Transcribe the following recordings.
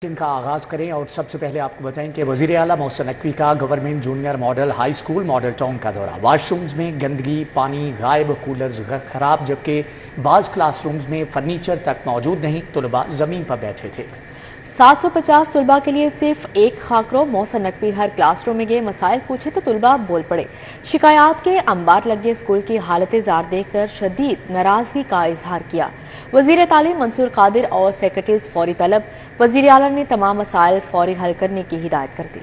का आगाज करें और सबसे पहले आपको बताएं कि वजीर आला मोहसिन नकवी का government junior model high school model town का दौरा। वॉशरूम्स में गंदगी, पानी गायब, कूलर्स खराब, जबकि बाज़ क्लासरूम्स में फर्नीचर तक मौजूद नहीं। तलबा ज़मीन पर बैठे थे। 750 तलबा के लिए सिर्फ एक खाकरो। मोहसिन नकवी हर क्लासरूम में गए, मसाइल पूछे तो तलबा बोल पड़े। शिकायत के अंबार लगे स्कूल की हालत जार देखकर शदीद नाराजगी का इजहार किया। वजीर तालीम मंसूर कादिर और सेक्रेटरीज फौरी तलब। वजीर आला ने तमाम मसाइल फौरी हल करने की हिदायत कर दी।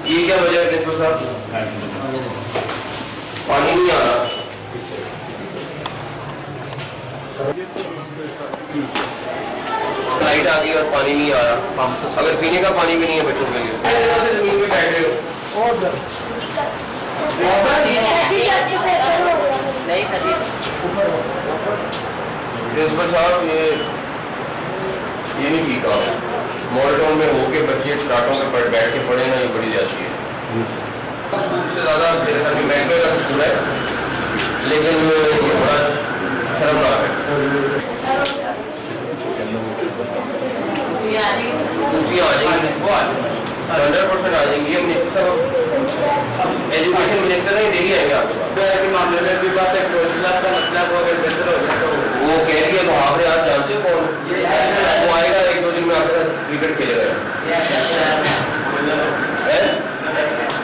ये क्या वजह है प्रिंसिपल साहब? पानी नहीं आ रहा। लाइट आ गई और पानी नहीं आ रहा। अगर पीने का पानी भी नहीं है बच्चों के लिए, जमीन पे बैठ रहे हो। प्रिंसिपल साहब ये नहीं ठीक है। मॉडल टाउन में होके बच्चे टाटों में बैठ के पढ़े ना, ये बड़ी जाती है। उससे ज़्यादा मेरे ख्याल में महंगे का स्कूल है, लेकिन ये बड़ा शर्मनाक है। खुशियाँ आ जाएंगी, 100% आ जाएंगी। ये मिनिस्टर साहब एजुकेशन मिनिस्टर नहीं, डेली आएंगे आपके मामले में भी बात है। का मतलब वो कह रही है मुहावरे आप जानते हो कौन? वो आएगा 1-2 दिन में आपके साथ क्रिकेट खेलेगा।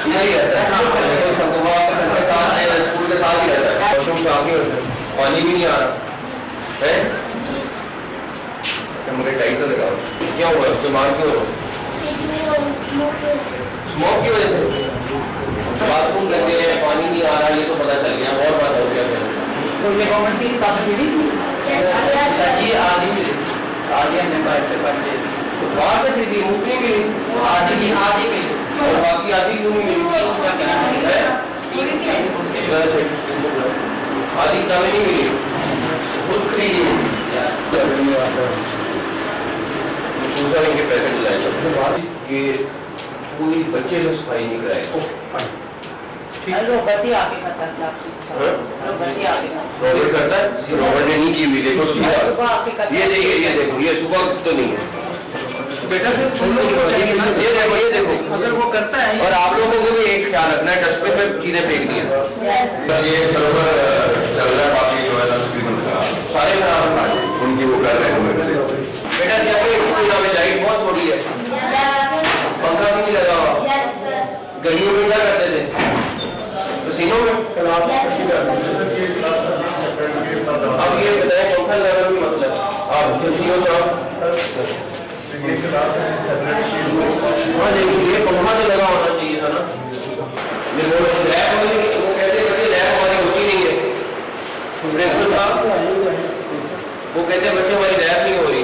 यही रहता है, स्कूल के साथ ही रहता है। पानी भी नहीं आ रहा है। मुझे टाइट तो लगाओ, क्या हुआ? बीमार क्यों हो? स्मोक की वजह से बाथरूम गंदे हैं, पानी नहीं आ रहा, ये तो पता चल गया। और बात हो गया तो ये गवर्नमेंट की काफी मिली जी आधी हमने से पहले तो बाहर से खरीदी, मुफ्त नहीं मिली। आधी मिली और बाकी आधी क्यों नहीं मिली? आधी कमी नहीं मिली, खुद खरीदी। इनके पैसे दिलाए कि कोई बच्चे को सफाई नहीं कराएगा। रोबोट करता है, रोबोट ने नहीं की हुई। देखो ये देखिए, ये देखो, ये सुबह तो नहीं है बेटा। ये देखो अगर वो करता है। और आप लोगों को भी एक ख्याल रखना है, डस्टबिन में चीजें फेंक दी है। ये सर्वर चल रहा है, बाकी जो है सारे खराब उनकी वो कर रहे हैं बेटा। लाइट बहुत थोड़ी है, पंखा भी नहीं लगा हुआ। गर्मियों में क्या करते थे? पसीनों में। अब ये बताएं, पंखा लगाना भी मसला है। आप खुशियों से हाँ लेकिन ये पंखा तो लगा होना चाहिए था ना। वो कहते हैं लैब हमारी होती नहीं है। प्रिंसिपल साहब वो कहते हैं बच्चे हमारी लैब नहीं हो रही।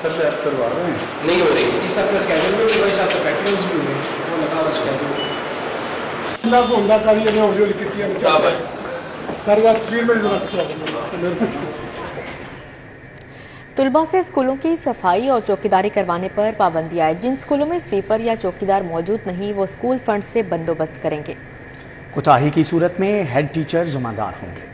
सब करवा रहे हैं, नहीं हो रही। इस हफ्ते स्केड्यूल भी हुआ, इस हफ्ते पैटर्न्स भी हुए, वो लगा हुआ स्केड्यूल। होंदा का ये हौली कितनी है सर वो तस्वीर में रखा। तलबा से स्कूलों की सफाई और चौकीदारी करवाने पर पाबंदी आए। जिन स्कूलों में स्वीपर या चौकीदार मौजूद नहीं, वो स्कूल फंड से बंदोबस्त करेंगे। कोताही की सूरत में हेड टीचर जिम्मेदार होंगे।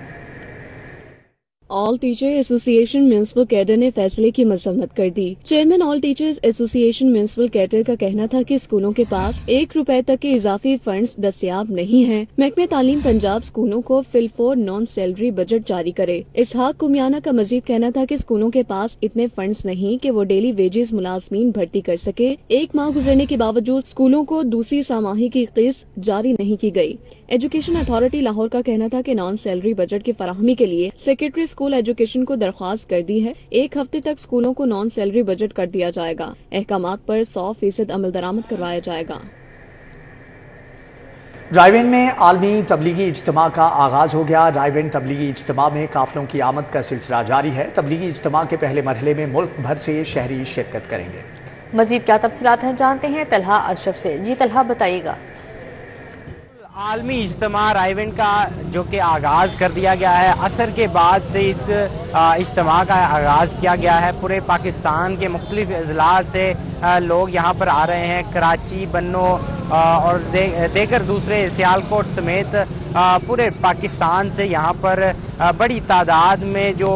All teacher association municipal cadre ने फैसले की मजम्मत कर दी। Chairman all teachers association municipal cadre का कहना था कि स्कूलों के पास 1 रुपए तक के इजाफी फंड्स दस्तियाब नहीं हैं। महकमे तालीम पंजाब स्कूलों को फिलफोर नॉन सैलरी बजट जारी करे। इसहाक कुमियाना का मजीद कहना था कि स्कूलों के पास इतने फंड्स नहीं कि वो डेली वेजेस मुलाजमीन भर्ती कर सके। 1 माह गुजरने के बावजूद स्कूलों को दूसरी सामाही की किस्त जारी नहीं की गई। एजुकेशन अथॉरिटी लाहौर का कहना था कि नॉन सैलरी बजट की फराहमी के लिए सेक्रेटरी स्कूल एजुकेशन को दरख्वास्त कर दी है। 1 हफ्ते तक स्कूलों को नॉन सैलरी बजट कर दिया जाएगा। अहकामात पर 100% अमल दरामद करवाया जाएगा। रायवेन में आलमी तबलीगी इज्तिमा का आगाज हो गया। रायवेन तबलीगी इज्तिमा में काफिलों की आमद का सिलसिला जारी है। तबलीगी इज्तिमा के पहले मरहले में मुल्क भर से शहरी शिरकत करेंगे। मजीद क्या तफसीलात हैं जानते हैं तलहा अशरफ से। जी तलहा बताइएगा। عالمی اجتماع رائے ایونٹ کا جو کہ آغاز کر دیا گیا ہے، عصر کے بعد سے اس اجتماع کا آغاز کیا گیا ہے۔ پورے پاکستان کے مختلف اضلاع سے لوگ یہاں پر آ رہے ہیں، کراچی، بنو اور دیگر دوسرے سیالکوٹ سمیت پورے پاکستان سے یہاں پر بڑی تعداد میں جو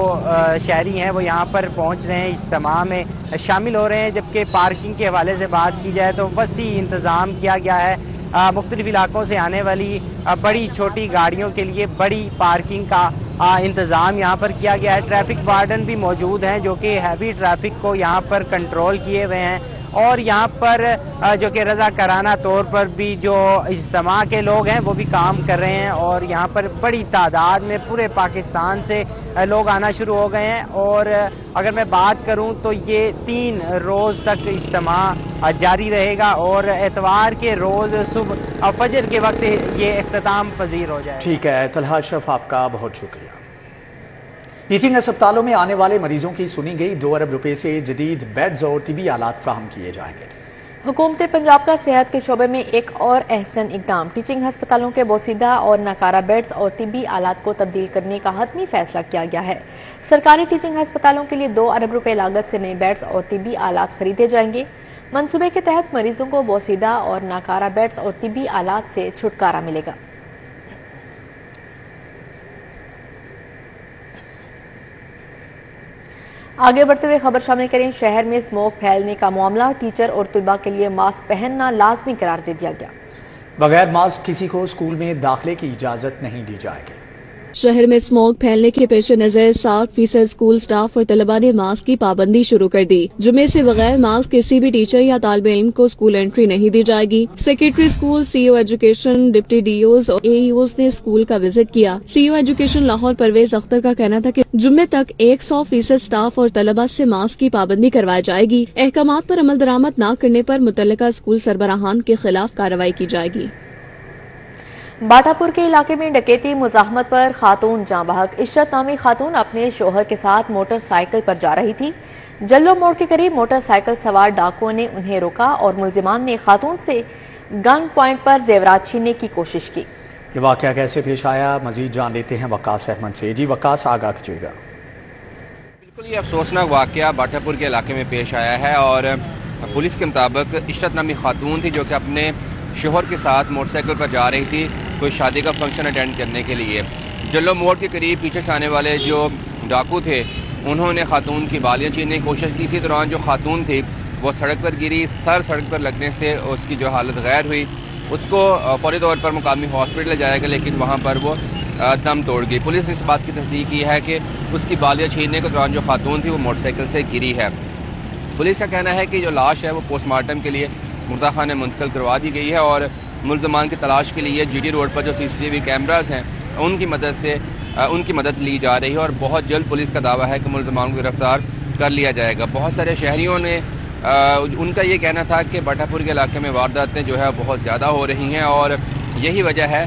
شہری ہیں وہ یہاں پر پہنچ رہے ہیں، اجتماع میں شامل ہو رہے ہیں۔ جبکہ پارکنگ کے حوالے سے بات کی جائے تو وسیع انتظام کیا گیا ہے۔ مختلف علاقوں سے آنے والی بڑی چھوٹی گاڑیوں کے لیے بڑی پارکنگ کا انتظام یہاں پر کیا گیا ہے۔ ٹریفک وارڈن بھی موجود ہیں جو کہ ہیوی ٹریفک کو یہاں پر کنٹرول کیے ہوئے ہیں، اور یہاں پر جو کہ رضاکارانہ طور پر بھی جو اجتماع کے لوگ ہیں وہ بھی کام کر رہے ہیں، اور یہاں پر بڑی تعداد میں پورے پاکستان سے لوگ آنا شروع ہو گئے ہیں۔ اور اگر میں بات کروں تو یہ 3 روز تک اجتماع جاری رہے گا، اور اتوار کے روز صبح فجر کے وقت یہ اختتام پذیر ہو جائے گا۔ ٹھیک ہے طلحہ اشرف، آپ کا بہت شکریہ۔ ٹیچنگ اسپتالوں میں آنے والے مریضوں کی سنی گئی 2 ارب روپے سے جدید بیڈز اور طبی آلات فراہم کیے جائیں گے۔ حکومت پنجاب کا صحت کے شعبے میں ایک اور احسن اقدام، ٹیچنگ ہسپتالوں کے بوسیدہ اور ناکارہ بیڈز اور طبی آلات کو تبدیل کرنے کا حتمی فیصلہ کیا گیا ہے۔ سرکاری ٹیچنگ ہسپتالوں کے لیے 2 ارب روپے لاگت سے نئے بیڈز اور طبی آلات خریدے جائیں گے۔ منصوبے کے تحت مریضوں کو بوسیدہ اور ناکارہ بیڈز اور طبی آلات سے چھٹکارا ملے گا۔ آگے بڑھتے ہوئے خبر شامل کریں، شہر میں اسموک پھیلنے کا معاملہ، ٹیچر اور طلباء کے لیے ماسک پہننا لازمی قرار دے دیا گیا۔ بغیر ماسک کسی کو اسکول میں داخلے کی اجازت نہیں دی جائے گی۔ شہر میں اسموک پھیلنے کے پیش نظر 60% اسکول سٹاف اور طلباء نے ماسک کی پابندی شروع کر دی۔ جمعے سے بغیر ماسک کسی بھی ٹیچر یا طالب علم کو اسکول انٹری نہیں دی جائے گی۔ Secretary school, C O education, deputy D Os اور اے ای اوز نے اسکول کا وزٹ کیا۔ C O education Lahore Parvez Akhtar کا کہنا تھا کہ جمعے تک 100% سٹاف اور طلباء سے ماسک کی پابندی کروائی جائے گی۔ احکامات پر عمل درآمد نہ کرنے پر متعلقہ اسکول سربراہان کے خلاف کارروائی کی جائے گی۔ باٹا پور کے علاقے میں ڈکیتی مزاحمت پر خاتون جاں بحق، عشرت نامی خاتون اپنے شوہر کے ساتھ موٹر سائیکل پر جا رہی تھی۔ جلو موڑ کے قریب موٹر سائیکل سوار ڈاکوؤں نے انہیں روکا اور ملزمان نے خاتون سے گن پوائنٹ پر زیورات چھیننے کی کوشش کی۔ یہ واقعہ کیسے پیش آیا، مزید جان لیتے ہیں وقاص احمد سے۔ جی وقاص، آگاہ کیجیے گا۔ بالکل یہ افسوسناک واقعہ باٹا پور کے علاقے میں پیش آیا ہے، اور پولیس کے مطابق عشرت نامی خاتون تھی جو کہ اپنے شوہر کے ساتھ موٹر سائیکل پر جا رہی تھی کوئی شادی کا فنکشن اٹینڈ کرنے کے لیے۔ جلو موڑ کے قریب پیچھے سے آنے والے جو ڈاکو تھے انہوں نے خاتون کی بالیاں چھیننے کی کوشش کی۔ اسی دوران جو خاتون تھی وہ سڑک پر گری، سر سڑک پر لگنے سے اس کی جو حالت غیر ہوئی، اس کو فوری طور پر مقامی ہاسپٹل لے جایا گیا، لیکن وہاں پر وہ دم توڑ گئی۔ پولیس نے اس بات کی تصدیق کی ہے کہ اس کی بالیاں چھیننے کے دوران جو خاتون تھی وہ موٹر سائیکل سے گری ہے۔ پولیس کا کہنا ہے کہ جو لاش ہے وہ پوسٹ مارٹم کے لیے مردہ خانے منتقل کروا دی گئی ہے، اور ملزمان کی تلاش کے لیے جی ٹی روڈ پر جو سی سی ٹی وی کیمراز ہیں ان کی مدد لی جا رہی ہے، اور بہت جلد پولیس کا دعویٰ ہے کہ ملزمان کو گرفتار کر لیا جائے گا۔ بہت سارے شہریوں نے ان کا یہ کہنا تھا کہ باٹا پور کے علاقے میں وارداتیں جو ہے بہت زیادہ ہو رہی ہیں، اور یہی وجہ ہے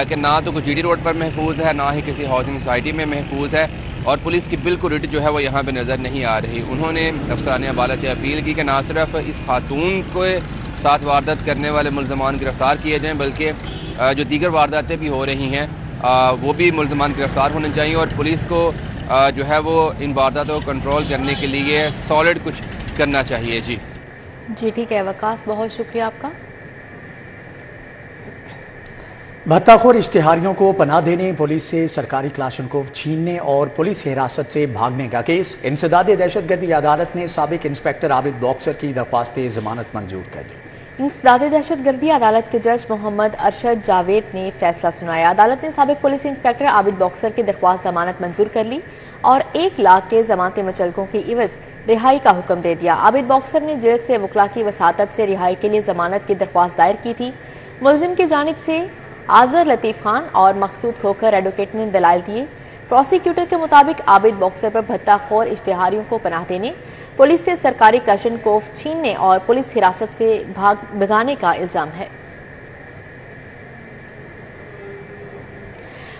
کہ نہ تو کوئی جی ڈی روڈ پر محفوظ ہے، نہ ہی کسی ہاؤسنگ سوسائٹی میں محفوظ ہے، اور پولیس کی بالکل ریٹ جو ہے وہ یہاں پہ نظر نہیں آ رہی۔ انہوں نے افسران عدالت سے اپیل کی کہ نہ صرف اس خاتون کو ساتھ واردات کرنے والے ملزمان گرفتار کیے جائیں، بلکہ جو دیگر وارداتیں بھی ہو رہی ہیں وہ بھی ملزمان گرفتار ہونے چاہیے، اور پولیس کو جو ہے وہ ان وارداتوں کو کنٹرول کرنے کے لیے سالڈ کچھ کرنا چاہیے۔ جی ٹھیک ہے وقاص، بہت شکریہ آپ کا۔ بھتہ خور اشتہاریوں کو پناہ دینے، پولیس سے سرکاری کلاشنکوف چھیننے اور پولیس حراست سے بھاگنے کا کیس، انسداد دہشت گردی عدالت نے سابق انسپکٹر عابد باکسر کی درخواست ضمانت منظور کر دی۔ انسداد دہشت گردی عدالت کے جج محمد ارشد جاوید نے فیصلہ سنایا۔ عدالت نے سابق پولیس انسپکٹر عابد باکسر کی درخواست ضمانت منظور کر لی اور 1 لاکھ کے ضمانتی مچلکوں کی عوض رہائی کا حکم دے دیا۔ عابد باکسر نے جیل سے وکلاء کی وساطت سے رہائی کے لیے ضمانت کی درخواست دائر کی تھی۔ ملزم کی جانب سے آذر لطیف خان اور مقصود کھوکھر ایڈوکیٹ نے دلائل دیے۔ پروسیکیوٹر کے مطابق عابد باکسر پر بھتہ خور اشتہاریوں کو پناہ دینے، پولیس سے سرکاری کلاشنکوف چھیننے اور پولیس حراست سے بھگانے کا الزام ہے۔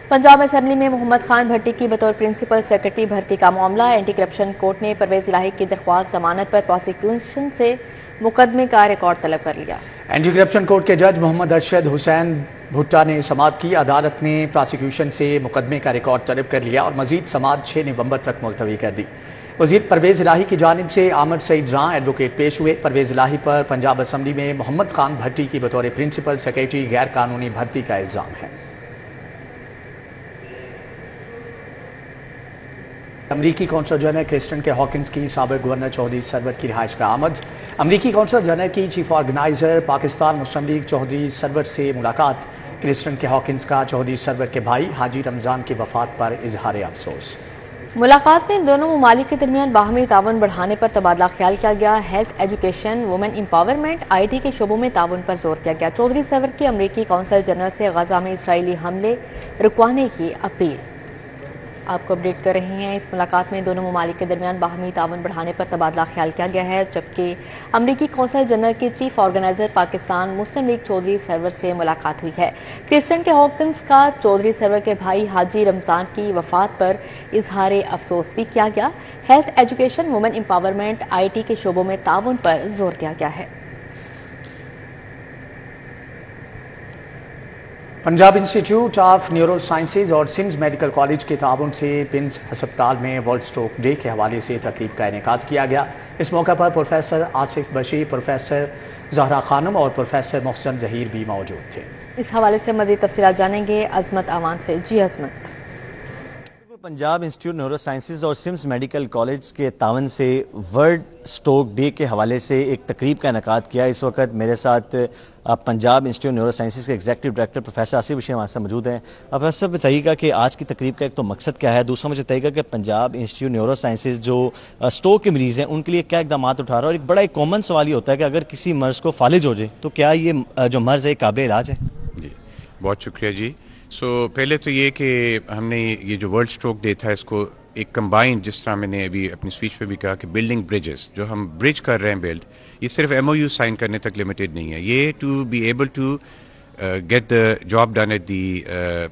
پنجاب اسمبلی میں محمد خان بھٹی کی بطور پرنسپل سیکرٹری بھرتی کا معاملہ، اینٹی کرپشن کورٹ نے پرویز الہی کی درخواست ضمانت پر پروسیکیوشن سے مقدمے کا ریکارڈ طلب کر لیا۔ اینٹی کرپشن کورٹ کے جج محمد ارشد حسین भुट्टा ने समाअत की। अदालत ने प्रोसिक्यूशन से मुकदमे का रिकॉर्ड तलब कर लिया और मजीद समाअत 6 नवंबर तक मुलतवी कर दी। वजीर परवेज इलाही की जानिब से आमद सईद रां एडवोकेट पेश हुए। परवेज इलाही पर पंजाब असम्बली में मोहम्मद खान भट्टी की बतौर प्रिंसिपल सेक्रेटरी गैर कानूनी भर्ती का इल्ज़ाम है। अमरीकी कौंसल जनरल क्रिस्टन के हॉकिंस की साबिक गवर्नर चौधरी सरवर की रिहाइश का आमद। अमरीकी कौंसल जनरल की चीफ ऑर्गेनाइजर पाकिस्तान मुस्लिम लीग चौधरी सरवर से मुलाकात। क्रिस्टन के हॉकिंस का चौधरी सरवर के भाई हाजी रमजान की वफात पर इजहार अफसोस। मुलाकात में दोनों ममालिक के दरमियान बाहमी ताउन बढ़ाने पर तबादला ख्याल किया गया। Health, education, women empowerment, IT के शोबों में ताउन पर जोर दिया गया। चौधरी सरवर की अमरीकी कौंसल जनरल से गजा में इसराइली हमले रुकवाने की अपील। आपको अपडेट कर रहे हैं। इस मुलाकात में दोनों ममालिक के दरमियान बाहमी ताउन बढ़ाने पर तबादला ख्याल किया गया है, जबकि अमरीकी कौंसल जनरल के चीफ ऑर्गेनाइजर पाकिस्तान मुस्लिम लीग चौधरी सरवर से मुलाकात हुई है। क्रिस्टन के हॉकिंस का चौधरी सरवर के भाई हाजी रमजान की वफात पर इजहार अफसोस भी किया गया। Health, education, women empowerment, IT के शोबों में ताउन पर जोर दिया गया है। Punjab institute of neuro sciences और सिम्स मेडिकल कॉलेज के ताउन से पिंस अस्पताल में वर्ल्ड स्ट्रोक डे के हवाले से तकरीब का इनेकाद किया गया। इस मौके पर प्रोफेसर आसिफ बशीर, प्रोफेसर जहरा खानम और प्रोफेसर मोहसन जहीर भी मौजूद थे। इस हवाले से मजीद तफसीलात जानेंगे अजमत आवान से। जी अजमत। पंजाब इंस्टीट्यूट न्यूरो साइंसेज और सिम्स मेडिकल कॉलेज के तावन से वर्ल्ड स्ट्रोक डे के हवाले से एक तकरीब का इनेकाद किया। इस वक्त मेरे साथ पंजाब इंस्टीट्यूट न्यूरो साइंसेज के executive director professor Asif Bashir हमारे साथ मौजूद हैं। प्रोफेसर बताइएगा कि आज की तकरीब का एक तो मकसद क्या है, दूसरा मुझे बताइएगा कि पंजाब इंस्टीट्यूट न्यूरो साइंसेज जो स्ट्रोक के मरीज़ हैं उनके लिए क्या इकदाम उठा रहा है। और एक बड़ा एक कॉमन सवाल ये होता है कि अगर किसी मर्ज़ को फालिज हो जाए तो क्या ये जो मर्ज़ है काबिल इलाज है? जी बहुत शुक्रिया जी। पहले तो ये कि हमने ये जो वर्ल्ड स्ट्रोक डे था इसको एक कंबाइंड, जिस तरह मैंने अभी अपनी स्पीच में भी कहा कि बिल्डिंग ब्रिजेस, जो हम ब्रिज कर रहे हैं बिल्ड, ये सिर्फ MOU साइन करने तक लिमिटेड नहीं है। ये to be able to get the job done at the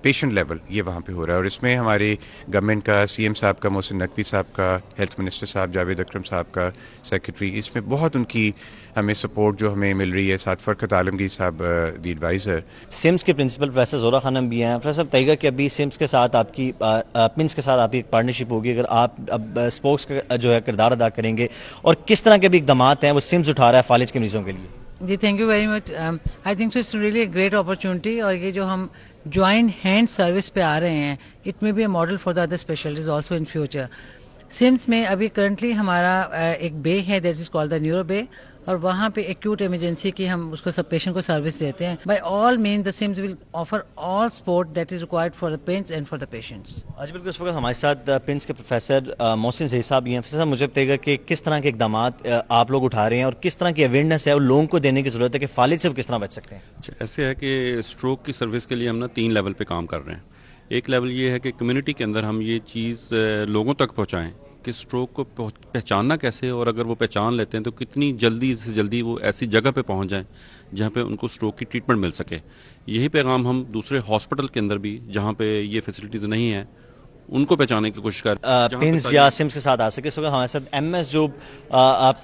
patient level, ये वहाँ पे हो रहा है। और इसमें हमारे गवर्नमेंट का, CM साहब का, मोहसिन नकवी साहब का, हेल्थ मिनिस्टर साहब जावेद अकरम साहब का, सेक्रेटरी, इसमें बहुत उनकी हमें सपोर्ट जो हमें मिल रही है। साथ फरकत आलमगीर साहब दी एडवाइज़र। सिम्स के प्रिंसिपल प्रोफेसर ज़ोहरा खानम भी हैं। प्रोफेसर बताइएगा कि अभी सिम्स के साथ आपकी पिंस के साथ आपकी एक पार्टनरशिप होगी, अगर आप अब स्पोक्स का जो है किरदार अदा करेंगे, और किस तरह के भी इकदाम हैं वो सिम्स उठा रहा है फालिज के मरीजों के लिए? जी thank you very much. I think so it's really great opportunity. और ये जो हम ज्वाइंट हैंड सर्विस पे आ रहे हैं, it may be a model for the other specialist also in future. SIMS में अभी करंटली हमारा एक बे है that is called the neuro bay, और वहाँ पे एक्यूट इमरजेंसी की हम उसको सब पेशेंट को सर्विस देते हैं। By all mean the SIMS will offer all support that is required for the patients and for the patients. आज बिल्कुल इस वक्त हमारे साथ पिंस के प्रोफेसर मोहसिन जहीर साहब भी हैं। प्रोफेसर मुझे बताइएगा कि किस तरह के इकदाम आप लोग उठा रहे हैं और किस तरह की अवेयरनेस है और लोगों को देने की ज़रूरत है कि फालिज से किस तरह बच सकते हैं? ऐसे है कि स्ट्रोक की सर्विस के लिए हम 3 लेवल पे काम कर रहे हैं। एक लेवल ये है कि कम्युनिटी के अंदर हम ये चीज़ लोगों तक पहुँचाएँ कि स्ट्रोक को पहचानना कैसे, और अगर वो पहचान लेते हैं तो कितनी जल्दी से जल्दी वो ऐसी जगह पे पहुंच जाएं जहां पे उनको स्ट्रोक की ट्रीटमेंट मिल सके। यही पैगाम हम दूसरे हॉस्पिटल के अंदर भी जहां पे ये फैसिलिटीज़ नहीं है उनको पहचानने की कोशिश कर पिंस या सिम्स के साथ आ सके। इस वक्त हमारे साथ MS जो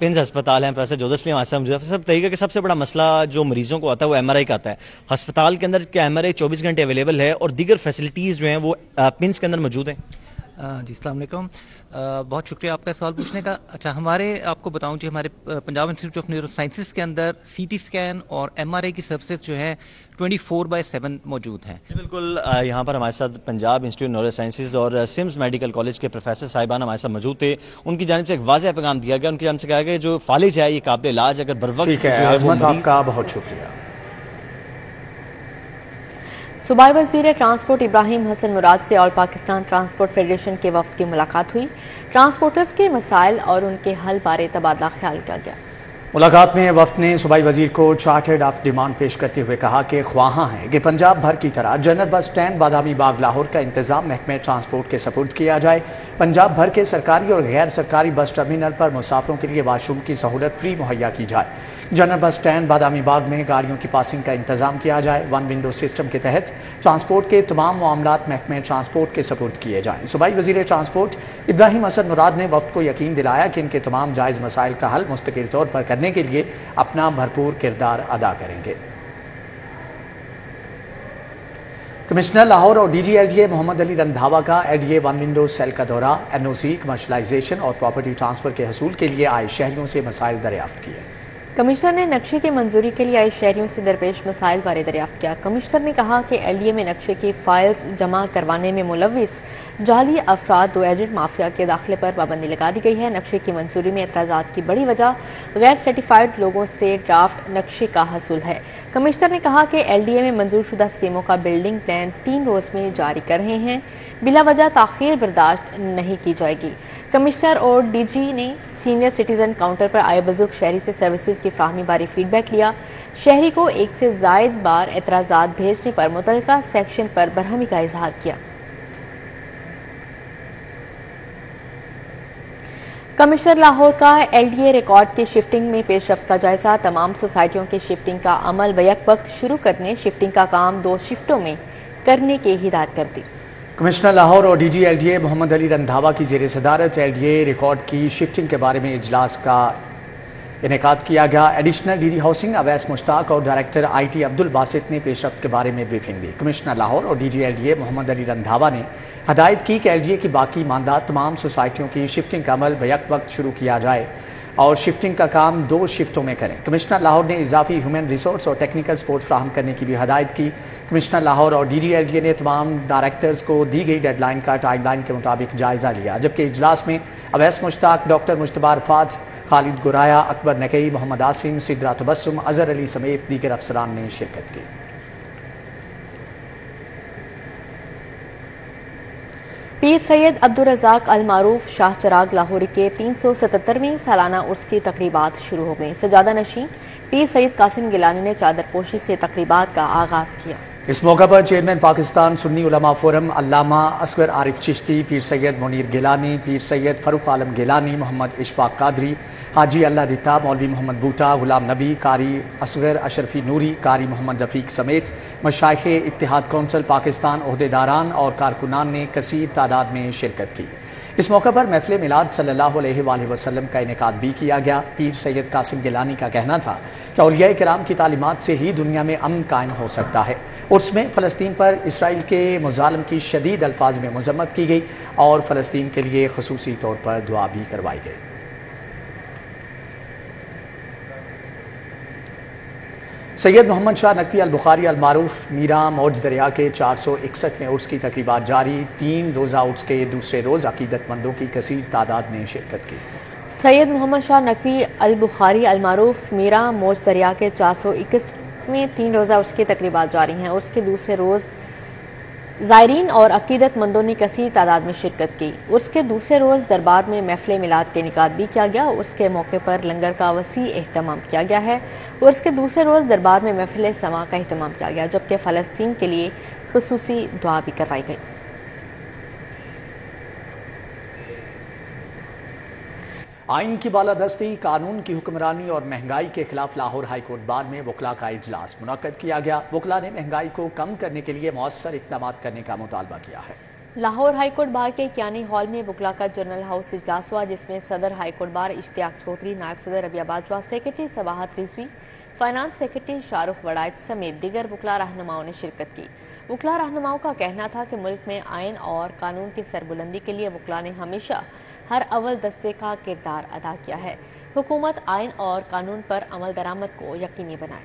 पिंस अस्पताल है, प्रोफेसर जोधसली हमारे साथ मौजूद है। सब बताइएगा कि सबसे बड़ा मसला जो मरीजों को आता है वो MRI का आता है। अस्पताल के अंदर क्या MRI 24 घंटे अवेलेबल है और दीगर फैसिलिटीज़ जो हैं वो पिंस के अंदर मौजूद हैं? जी अस्सलाम वालेकुम, बहुत शुक्रिया आपका सवाल पूछने का। अच्छा, हमारे आपको बताऊं जी, हमारे Punjab institute of neuro sciences के अंदर CT स्कैन और MRI की सर्विसेज जो है 24/7 मौजूद हैं। बिल्कुल, यहाँ पर हमारे साथ पंजाब इंस्टीट्यूट न्यूरो साइंसेज और सिम्स मेडिकल कॉलेज के प्रोफेसर साहिबान हमारे साथ मौजूद थे। उनकी जानिब से एक वाज़ेह पैगाम दिया गया, उनकी जानिब से कहा गया जो फालिज है ये काबिल इलाज, अगर बर वक्त जो है वो आपका बहुत शुक्रिया। सूबाई वज़ीर ट्रांसपोर्ट इब्राहिम हसन मुराद से ऑल पाकिस्तान ट्रांसपोर्ट फेडरेशन के वफ्द की मुलाकात हुई। ट्रांसपोर्टर्स के मसाइल और उनके हल बारे तबादला ख्याल किया गया। मुलाकात में वफ्द ने सूबाई वजीर को चार्टर्ड ऑफ डिमांड पेश करते हुए कहा कि ख्वाहां है कि पंजाब भर की तरह general bus stand Badami Bagh Lahore का इंतजाम महकमे ट्रांसपोर्ट के सपुर्द किया जाए। पंजाब भर के सरकारी और गैर सरकारी बस टर्मिनल पर मुसाफिरों के लिए वाशरूम की सहूलत फ्री मुहैया की जाए। General bus stand Badami Bagh में गाड़ियों की पासिंग का इंतजाम किया जाए। 1 विंडो सिस्टम के तहत ट्रांसपोर्ट के तमाम मामलात महकमे ट्रांसपोर्ट के सपुर्द किए जाएँ। सूबाई वजीर ट्रांसपोर्ट इब्राहिम हसन मुराद ने वफ्द को यकीन दिलाया कि इनके तमाम जायज़ मसाइल का हल मुस्तकिल तौर पर करने के लिए अपना भरपूर किरदार अदा करेंगे। कमिश्नर लाहौर और डीजी एलडीए मोहम्मद अली रंधावा का एलडीए वन विंडो सेल का दौरा, एनओसी, कमर्शलाइजेशन और प्रॉपर्टी ट्रांसफर के हसूल के लिए आए शहरियों से मसाइल दरियाफ्त किए। कमिश्नर ने नक्शे की मंजूरी के लिए आए शहरियों से दरपेश मसाइल बारे दरियाफ्त किया। कमिश्नर ने कहा कि एलडीए में नक्शे की फाइल्स जमा करवाने में मुलविस जाली अफराद, 2 एजेंट माफिया के दाखिले पर पाबंदी लगा दी गई है। नक्शे की मंजूरी में एतराज़ात की बड़ी वजह गैर सर्टिफाइड लोगों से ड्राफ्ट नक्शे का हसूल है। कमिश्नर ने कहा कि एलडीए में मंजूर शुदा स्कीमों का बिल्डिंग प्लान 3 रोज़ में जारी कर रहे हैं, बिला वजह ताख़ीर बर्दाश्त नहीं की जाएगी। कमिश्नर और डीजी ने सीनियर सिटीजन काउंटर पर आए बुजुर्ग शहरी से सर्विसेज की फ्राहमी बारे फीडबैक लिया। शहरी को 1 से ज़ायद बार एतराज़ात भेजने पर मुतल्लिका सेक्शन पर बरहमी का इजहार किया। कमिश्नर लाहौर का एलडीए रिकॉर्ड की शिफ्टिंग में पेशरफ्त का जायजा, तमाम सोसाइटियों की शिफ्टिंग का अमल बैक वक्त शुरू करने, शिफ्टिंग का काम 2 शिफ्टों में करने की हिदायत कर दी। कमिश्नर लाहौर और डीजी एलडीए मोहम्मद अली रंधावा की ज़ेर सदारत एलडीए रिकॉर्ड की शिफ्टिंग के बारे में इजलास का इनेकाद किया गया। Additional DG housing Awais Mushtaq और डायरेक्टर आईटी अब्दुल बासित ने पेशरफ्त के बारे में ब्रीफिंग दी। कमिश्नर लाहौर और डीजी एलडीए मोहम्मद अली रंधावा ने हदायत की कि एलडीए की बाकी मानदा तमाम सोसाइटियों की शिफ्टिंग का अमल बैक वक्त शुरू किया जाए और शिफ्टिंग का काम 2 शिफ्टों में करें। कमिश्नर लाहौर ने इजाफी ह्यूमन रिसोर्स और टेक्निकल सपोर्ट फ्राहम करने की भी हदायत की। कमिश्नर लाहौर और डीजी एलडीए ने तमाम डायरेक्टर्स को दी गई डेडलाइन का टाइमलाइन के मुताबिक जायजा लिया, जबकि इजलास में अवैस मुश्ताक, डॉक्टर मुश्तबा अरफात, खालिद गुराया, अकबर नकई, मोहम्मद आसिम, सिद्रा तबस्सुम, अजहर अली समेत दीगर अफसरान ने शिरकत की। पीर सैयद अब्दुल रज़ाक अल मारूफ शाह चराग लाहौरी के 377वें सालाना उर्स की तकरीबात शुरू हो गई। सजादा नशीं पीर सैयद कासिम गिलानी ने चादरपोशी से तकरीबात का आगाज़ किया। इस मौका पर चेयरमैन पाकिस्तान सुन्नी उलमा फोरम अल्लामा असगर आरिफ चिश्ती, पीर सैयद मुनीर गिलानी, पीर सैयद फरूख आलम गिलानी, मोहम्मद इशफाक कादरी, हाजी अल्लाह दिता, मौलवी मोहम्मद बूटा, गुलाम नबी, कारी असगर अशरफी नूरी, कारी मोहम्मद रफ़ीक समेत मशाइख़ इत्तिहाद कौंसिल पाकिस्तान, ओहदेदारान और कारकुनान ने कसीर तादाद में शिरकत की। इस मौके पर महफ़िल मिलाद सल्लल्लाहु अलैहि वसल्लम का इनेकाद भी किया गया। पीर सैयद कासिम गिलानी का कहना था कि औलिया किराम की तालीमात से ही दुनिया में अमन कायम हो सकता है। उर्स में फ़लस्तीन पर इसराइल के मुजालम की शदीद अल्फाज में मज़म्मत की गई और फ़लस्तीन के लिए ख़ुसूसी तौर पर दुआ भी करवाई गई। सैयद मोहम्मद शाह नकवी अल बुखारी अल मारूफ मीरा मौज दरिया के 461वें उर्स की तकरीबात जारी। 3 रोज़ा उर्स के दूसरे रोज़ अकीदतमंदों की कसीर तादाद ने शिरकत की। सैयद मोहम्मद शाह नकवी अल बुखारी अल मारूफ मीरा मौज दरिया के 461वें 3 रोज़ा उर्स की तकरीबात जारी हैं। उर्स के दूसरे रोज़ ज़ायरीन और अकीदतमंदों ने कसीर तादाद में शिरकत की। उर्स के दूसरे रोज़ दरबार में महफ़िल मिलाद के इनेकाद भी किया गया। उर्स के मौके पर लंगर का वसी एहतमाम किया गया है। उर्स के दूसरे रोज़ दरबार में महफ़िल समा का एहतमाम किया गया, जबकि फ़लस्तीन के लिए ख़ुसूसी दुआ भी करवाई गई। आइन की बालादस्ती, कानून की हुक्मरानी और महंगाई के खिलाफ लाहौर हाई कोर्ट बार में वकला का इजलास मुनक्कद किया गया। वकला ने महंगाई को कम करने के लिए मौसर इक़दाम करने का मुतालबा किया है। लाहौर हाई कोर्ट बार के कियानी हॉल में वकला का जनरल हाउस इजलास हुआ, जिसमें सदर high court bar Ishtiyaq Chaudhary, नायब सदर Rabia Bajwa, secretary Sabahat Rizvi, finance secretary Shahrukh Waraich समेत दीगर वकला रहनुमाओं ने शिरकत की। वकला रहनुमाओं का कहना था कि मुल्क में आइन और कानून की सरबुलंदी के लिए वकला ने हमेशा हर अव्वल दस्ते का किरदार अदा किया है। हुकूमत आइन और कानून पर अमल दरामद को यकीनी बनाए।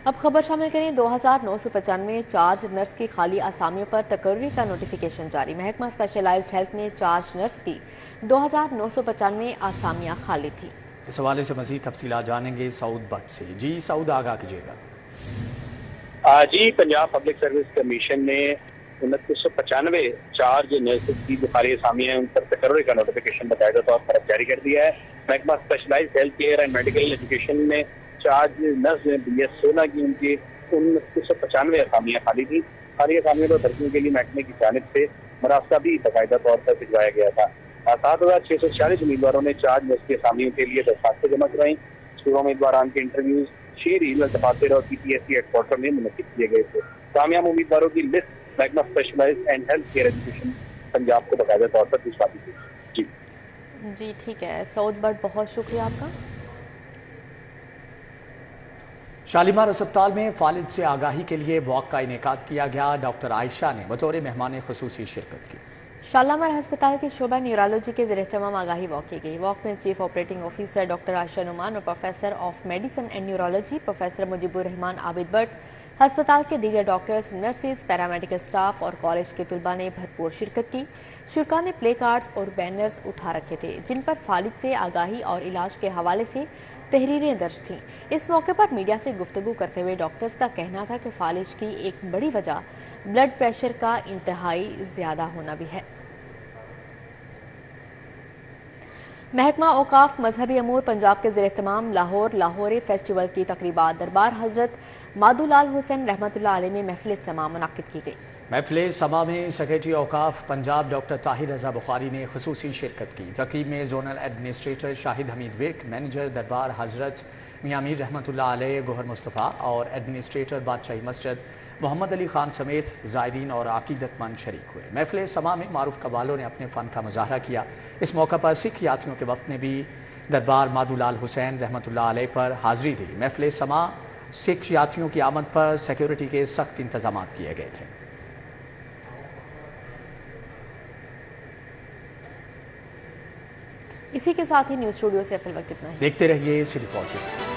अब खबर शामिल करें। 2995 चार्ज नर्स की खाली आसामियों पर तकर्री का नोटिफिकेशन जारी। महकमा स्पेशलाइज्ड हेल्थ में चार्ज नर्स की 2995 आसामियां खाली थी। इस हवाले से मजीद तफसीलात जानेंगे सऊद भट्ट से। जी सऊद, आगाह कीजिएगा। जी, पंजाब पब्लिक सर्विस कमीशन ने 2995 चार्ज नर्सेज की जो खाली आसामियां हैं उन पर तकर्री का नोटिफिकेशन बाकायदा तौर पर जारी कर दिया है। महकमा specialised health care and medical education में चार्ज नर्स में BS16 की उनकी 2995 आसामियां खाली थी। खाली आसामियों को भर्तियों के लिए महकमे की जानिब से मरास्ता भी बाकायदा तौर पर भिजवाया गया था। 7646 उम्मीदवारों ने चार्ज नर्स की आसामियों के लिए दरखास्तें जमा कराई। 16 उम्मीदवारों के इंटरव्यूज शेर रीजनल दफातर और PPSC हेडक्वार्टर में मुनक्किद किए गए थे। कामयाब उम्मीदवारों की लिस्ट महकमा specialised and health care education Punjab को बाकायदा तौर पर भिजवा दी गई। जी ठीक है सऊद भट्ट, बहुत शुक्रिया आपका। शालीमार अस्पताल में फालिज से आगाही के लिए वॉक का इनेकाद किया गया। डॉक्टर आयशा ने बतौर मेहमान खुसूसी शिरकत की। शालीमार अस्पताल के शोबा न्यूरोलॉजी के ज़ेर-ए-एहतमाम आगाही वॉक की गई। वॉक में chief operating officer doctor Ayesha Noman और professor of medicine and neurology professor Mujeebur Rahman Abid Bhatt, अस्पताल के दीगर डॉक्टर्स, नर्सेज, पैरामेडिकल स्टाफ और कॉलेज के तलबा ने भरपूर शिरकत की। शुरा ने प्ले कार्ड्स और बैनर्स उठा रखे थे जिन पर फालिज से आगाही और इलाज के हवाले से तहरीरें दर्ज थीं। इस मौके पर मीडिया से गुफ्तगू करते हुए डॉक्टर्स का कहना था कि फालिज की एक बड़ी वजह ब्लड प्रेशर का इंतहाई ज़्यादा होना भी है। महकमा औकाफ मजहबी अमूर पंजाब के ज़ेर-ए-एहतमाम लाहौर फेस्टिवल की तकरीबात दरबार हजरत मादूलाल हुसैन रहमतुल्लाह अलैह में महफिल समा मुनक्किद की गई। महफिल समा में सेक्रेटरी औकाफ पंजाब डॉक्टर ताहिर रजा बुखारी ने खुसूसी शिरकत की। तकरीब में zonal administrator Shahid Hamid Virk, manager दरबार हजरत मियां मीर रहमतुल्लाह अलैह गोहर मुस्तफ़ा और एडमिनिस्ट्रेटर बादशाही मस्जिद मोहम्मद अली खान समेत ज़ायरीन और अकीदतमंद शरीक हुए। महफिल समा में मारूफ कव्वालों ने अपने फ़न का मुजाहरा किया। इस मौका पर सिख यात्रियों के वक्त ने भी दरबार मादूलाल हुसैन रहमतुल्लाह अलैह पर हाजिरी दी। महफिल समा सिख यात्रियों की आमद पर सिक्योरिटी के सख्त इंतजाम किए गए थे। इसी के साथ ही न्यूज़ स्टूडियो से फिल वक्त इतना ही। देखते रहिए सिटी फॉर।